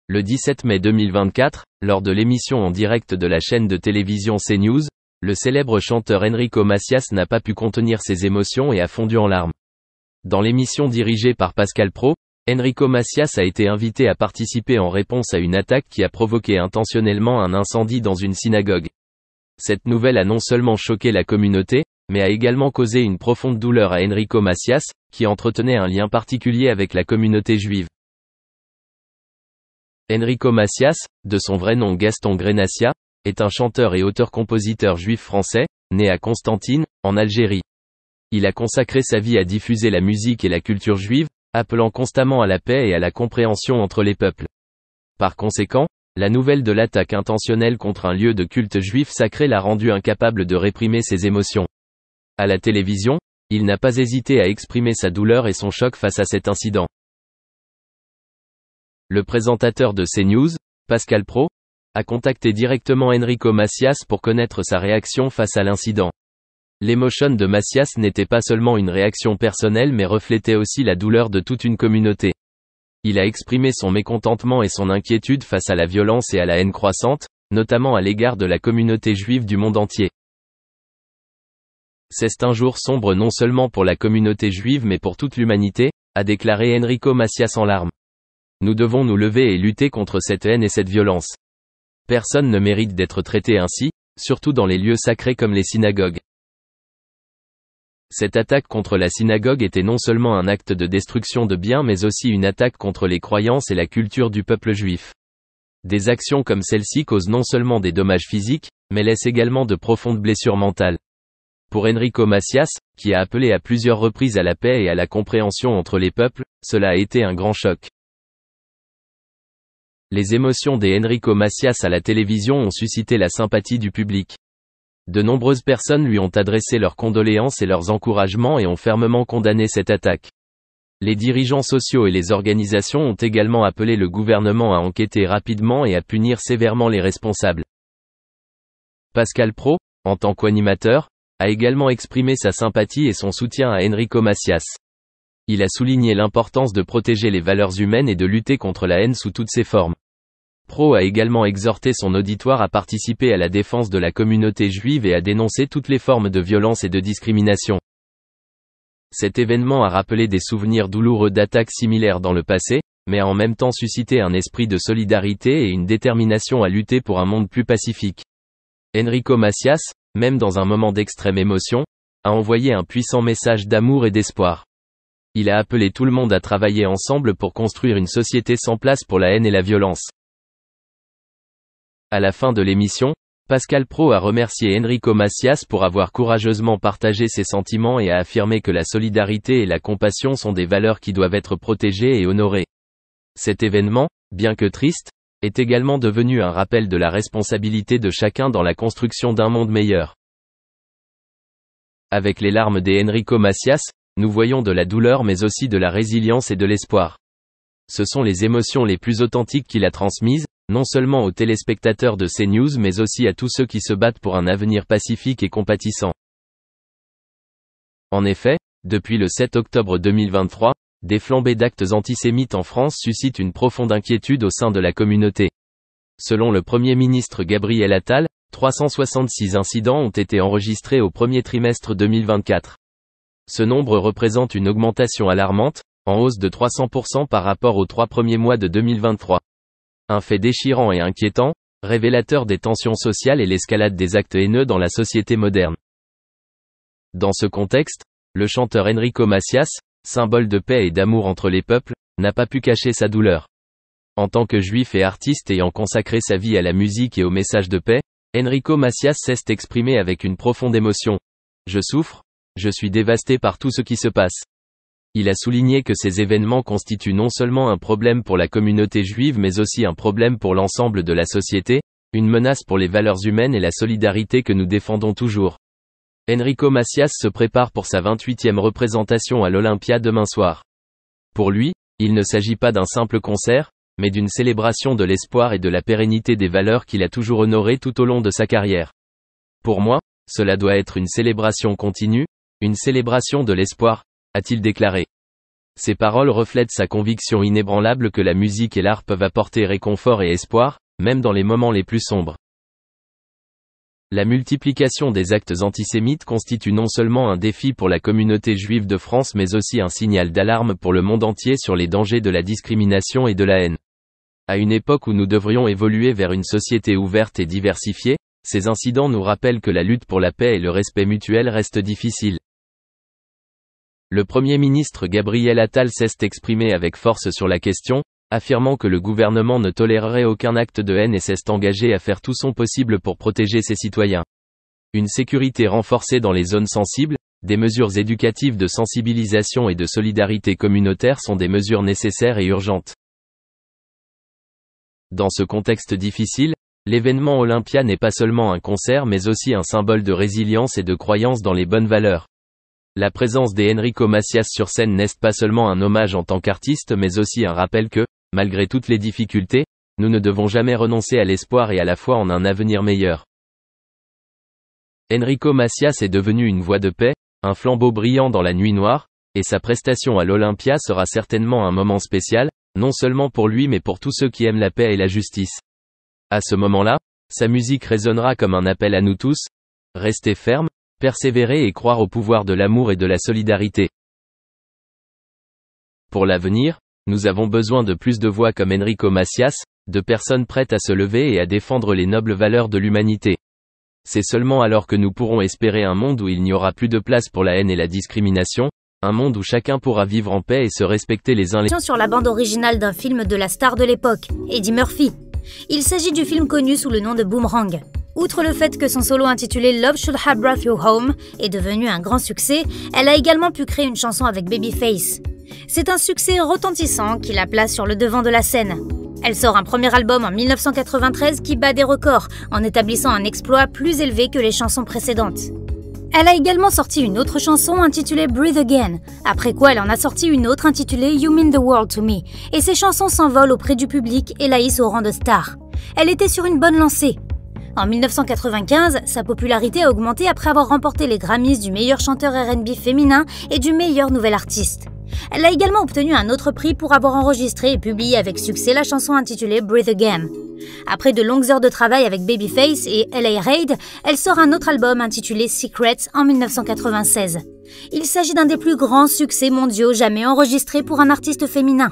Le 17 mai 2024, lors de l'émission en direct de la chaîne de télévision CNews, le célèbre chanteur Enrico Macias n'a pas pu contenir ses émotions et a fondu en larmes. Dans l'émission dirigée par Pascal Praud, Enrico Macias a été invité à participer en réponse à une attaque qui a provoqué intentionnellement un incendie dans une synagogue. Cette nouvelle a non seulement choqué la communauté, mais a également causé une profonde douleur à Enrico Macias, qui entretenait un lien particulier avec la communauté juive. Enrico Macias, de son vrai nom Gaston Grenacia, est un chanteur et auteur-compositeur juif français, né à Constantine, en Algérie. Il a consacré sa vie à diffuser la musique et la culture juive, appelant constamment à la paix et à la compréhension entre les peuples. Par conséquent, la nouvelle de l'attaque intentionnelle contre un lieu de culte juif sacré l'a rendu incapable de réprimer ses émotions. À la télévision, il n'a pas hésité à exprimer sa douleur et son choc face à cet incident. Le présentateur de CNews, Pascal Praud, a contacté directement Enrico Macias pour connaître sa réaction face à l'incident. L'émotion de Macias n'était pas seulement une réaction personnelle mais reflétait aussi la douleur de toute une communauté. Il a exprimé son mécontentement et son inquiétude face à la violence et à la haine croissante, notamment à l'égard de la communauté juive du monde entier. C'est un jour sombre non seulement pour la communauté juive mais pour toute l'humanité, a déclaré Enrico Macias en larmes. Nous devons nous lever et lutter contre cette haine et cette violence. Personne ne mérite d'être traité ainsi, surtout dans les lieux sacrés comme les synagogues. Cette attaque contre la synagogue était non seulement un acte de destruction de biens mais aussi une attaque contre les croyances et la culture du peuple juif. Des actions comme celle-ci causent non seulement des dommages physiques, mais laissent également de profondes blessures mentales. Pour Enrico Macias, qui a appelé à plusieurs reprises à la paix et à la compréhension entre les peuples, cela a été un grand choc. Les émotions d'Enrico Macias à la télévision ont suscité la sympathie du public. De nombreuses personnes lui ont adressé leurs condoléances et leurs encouragements et ont fermement condamné cette attaque. Les dirigeants sociaux et les organisations ont également appelé le gouvernement à enquêter rapidement et à punir sévèrement les responsables. Pascal Praud, en tant qu'animateur, a également exprimé sa sympathie et son soutien à Enrico Macias. Il a souligné l'importance de protéger les valeurs humaines et de lutter contre la haine sous toutes ses formes. Praud a également exhorté son auditoire à participer à la défense de la communauté juive et à dénoncer toutes les formes de violence et de discrimination. Cet événement a rappelé des souvenirs douloureux d'attaques similaires dans le passé, mais a en même temps suscité un esprit de solidarité et une détermination à lutter pour un monde plus pacifique. Enrico Macias, même dans un moment d'extrême émotion, a envoyé un puissant message d'amour et d'espoir. Il a appelé tout le monde à travailler ensemble pour construire une société sans place pour la haine et la violence. À la fin de l'émission, Pascal Praud a remercié Enrico Macias pour avoir courageusement partagé ses sentiments et a affirmé que la solidarité et la compassion sont des valeurs qui doivent être protégées et honorées. Cet événement, bien que triste, est également devenu un rappel de la responsabilité de chacun dans la construction d'un monde meilleur. Avec les larmes d'Enrico Macias, nous voyons de la douleur mais aussi de la résilience et de l'espoir. Ce sont les émotions les plus authentiques qu'il a transmises, non seulement aux téléspectateurs de CNews mais aussi à tous ceux qui se battent pour un avenir pacifique et compatissant. En effet, depuis le 7 octobre 2023, des flambées d'actes antisémites en France suscitent une profonde inquiétude au sein de la communauté. Selon le Premier ministre Gabriel Attal, 366 incidents ont été enregistrés au premier trimestre 2024. Ce nombre représente une augmentation alarmante, en hausse de 300% par rapport aux 3 premiers mois de 2023. Un fait déchirant et inquiétant, révélateur des tensions sociales et l'escalade des actes haineux dans la société moderne. Dans ce contexte, le chanteur Enrico Macias, symbole de paix et d'amour entre les peuples, n'a pas pu cacher sa douleur. En tant que juif et artiste ayant consacré sa vie à la musique et au message de paix, Enrico Macias s'est exprimé avec une profonde émotion. Je souffre, je suis dévasté par tout ce qui se passe. Il a souligné que ces événements constituent non seulement un problème pour la communauté juive mais aussi un problème pour l'ensemble de la société, une menace pour les valeurs humaines et la solidarité que nous défendons toujours. Enrico Macias se prépare pour sa 28e représentation à l'Olympia demain soir. Pour lui, il ne s'agit pas d'un simple concert, mais d'une célébration de l'espoir et de la pérennité des valeurs qu'il a toujours honorées tout au long de sa carrière. Pour moi, cela doit être une célébration continue, une célébration de l'espoir, a-t-il déclaré. Ces paroles reflètent sa conviction inébranlable que la musique et l'art peuvent apporter réconfort et espoir, même dans les moments les plus sombres. La multiplication des actes antisémites constitue non seulement un défi pour la communauté juive de France mais aussi un signal d'alarme pour le monde entier sur les dangers de la discrimination et de la haine. À une époque où nous devrions évoluer vers une société ouverte et diversifiée, ces incidents nous rappellent que la lutte pour la paix et le respect mutuel reste difficile. Le Premier ministre Gabriel Attal s'est exprimé avec force sur la question, affirmant que le gouvernement ne tolérerait aucun acte de haine et s'est engagé à faire tout son possible pour protéger ses citoyens. Une sécurité renforcée dans les zones sensibles, des mesures éducatives de sensibilisation et de solidarité communautaire sont des mesures nécessaires et urgentes. Dans ce contexte difficile, l'événement Olympia n'est pas seulement un concert mais aussi un symbole de résilience et de croyance dans les bonnes valeurs. La présence d'Enrico Macias sur scène n'est pas seulement un hommage en tant qu'artiste mais aussi un rappel que, malgré toutes les difficultés, nous ne devons jamais renoncer à l'espoir et à la foi en un avenir meilleur. Enrico Macias est devenu une voix de paix, un flambeau brillant dans la nuit noire, et sa prestation à l'Olympia sera certainement un moment spécial, non seulement pour lui mais pour tous ceux qui aiment la paix et la justice. À ce moment-là, sa musique résonnera comme un appel à nous tous, rester fermes, persévérer et croire au pouvoir de l'amour et de la solidarité. Pour l'avenir, nous avons besoin de plus de voix comme Enrico Macias, de personnes prêtes à se lever et à défendre les nobles valeurs de l'humanité. C'est seulement alors que nous pourrons espérer un monde où il n'y aura plus de place pour la haine et la discrimination, un monde où chacun pourra vivre en paix et se respecter les uns les autres. Sur la bande originale d'un film de la star de l'époque, Eddie Murphy. Il s'agit du film connu sous le nom de Boomerang. Outre le fait que son solo intitulé Love Should Have Brought You Home est devenu un grand succès, elle a également pu créer une chanson avec Babyface. C'est un succès retentissant qui la place sur le devant de la scène. Elle sort un premier album en 1993 qui bat des records, en établissant un exploit plus élevé que les chansons précédentes. Elle a également sorti une autre chanson intitulée Breathe Again, après quoi elle en a sorti une autre intitulée You Mean the World to Me, et ces chansons s'envolent auprès du public et la hissent au rang de star. Elle était sur une bonne lancée. En 1995, sa popularité a augmenté après avoir remporté les Grammys du meilleur chanteur R&B féminin et du meilleur nouvel artiste. Elle a également obtenu un autre prix pour avoir enregistré et publié avec succès la chanson intitulée Breathe Again. Après de longues heures de travail avec Babyface et L.A. Reid, elle sort un autre album intitulé Secrets en 1996. Il s'agit d'un des plus grands succès mondiaux jamais enregistrés pour un artiste féminin.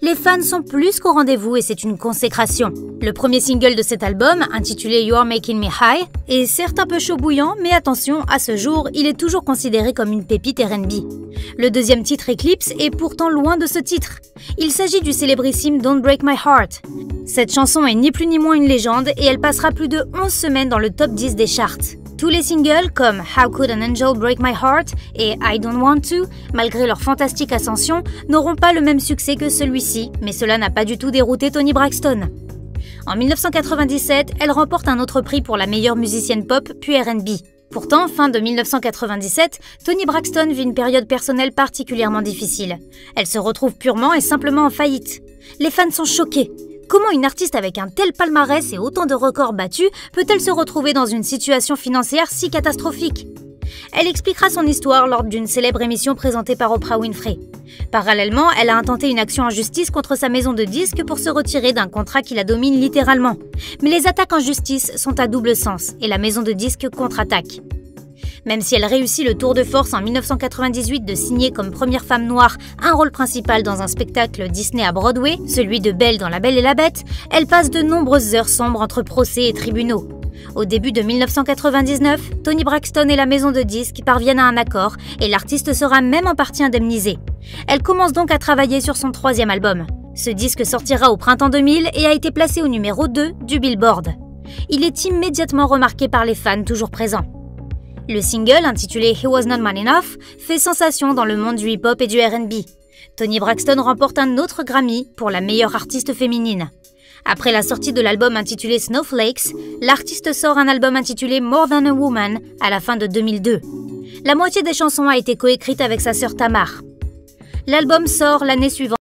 Les fans sont plus qu'au rendez-vous et c'est une consécration. Le premier single de cet album, intitulé You're Making Me High, est certes un peu chaud bouillant, mais attention, à ce jour, il est toujours considéré comme une pépite R&B. Le deuxième titre, Eclipse, est pourtant loin de ce titre. Il s'agit du célébrissime Don't Break My Heart. Cette chanson est ni plus ni moins une légende et elle passera plus de 11 semaines dans le top 10 des charts. Tous les singles comme How Could an Angel Break My Heart et I Don't Want To, malgré leur fantastique ascension, n'auront pas le même succès que celui-ci, mais cela n'a pas du tout dérouté Toni Braxton. En 1997, elle remporte un autre prix pour la meilleure musicienne pop puis R&B. Pourtant, fin de 1997, Toni Braxton vit une période personnelle particulièrement difficile. Elle se retrouve purement et simplement en faillite. Les fans sont choqués. Comment une artiste avec un tel palmarès et autant de records battus peut-elle se retrouver dans une situation financière si catastrophique? Elle expliquera son histoire lors d'une célèbre émission présentée par Oprah Winfrey. Parallèlement, elle a intenté une action en justice contre sa maison de disques pour se retirer d'un contrat qui la domine littéralement. Mais les attaques en justice sont à double sens et la maison de disques contre-attaque. Même si elle réussit le tour de force en 1998 de signer comme première femme noire un rôle principal dans un spectacle Disney à Broadway, celui de Belle dans La Belle et la Bête, elle passe de nombreuses heures sombres entre procès et tribunaux. Au début de 1999, Toni Braxton et la maison de disques parviennent à un accord et l'artiste sera même en partie indemnisée. Elle commence donc à travailler sur son troisième album. Ce disque sortira au printemps 2000 et a été placé au numéro 2 du Billboard. Il est immédiatement remarqué par les fans toujours présents. Le single, intitulé He Was Not Man Enough, fait sensation dans le monde du hip-hop et du R&B. Toni Braxton remporte un autre Grammy pour la meilleure artiste féminine. Après la sortie de l'album intitulé Snowflakes, l'artiste sort un album intitulé More Than a Woman à la fin de 2002. La moitié des chansons a été coécrite avec sa sœur Tamar. L'album sort l'année suivante.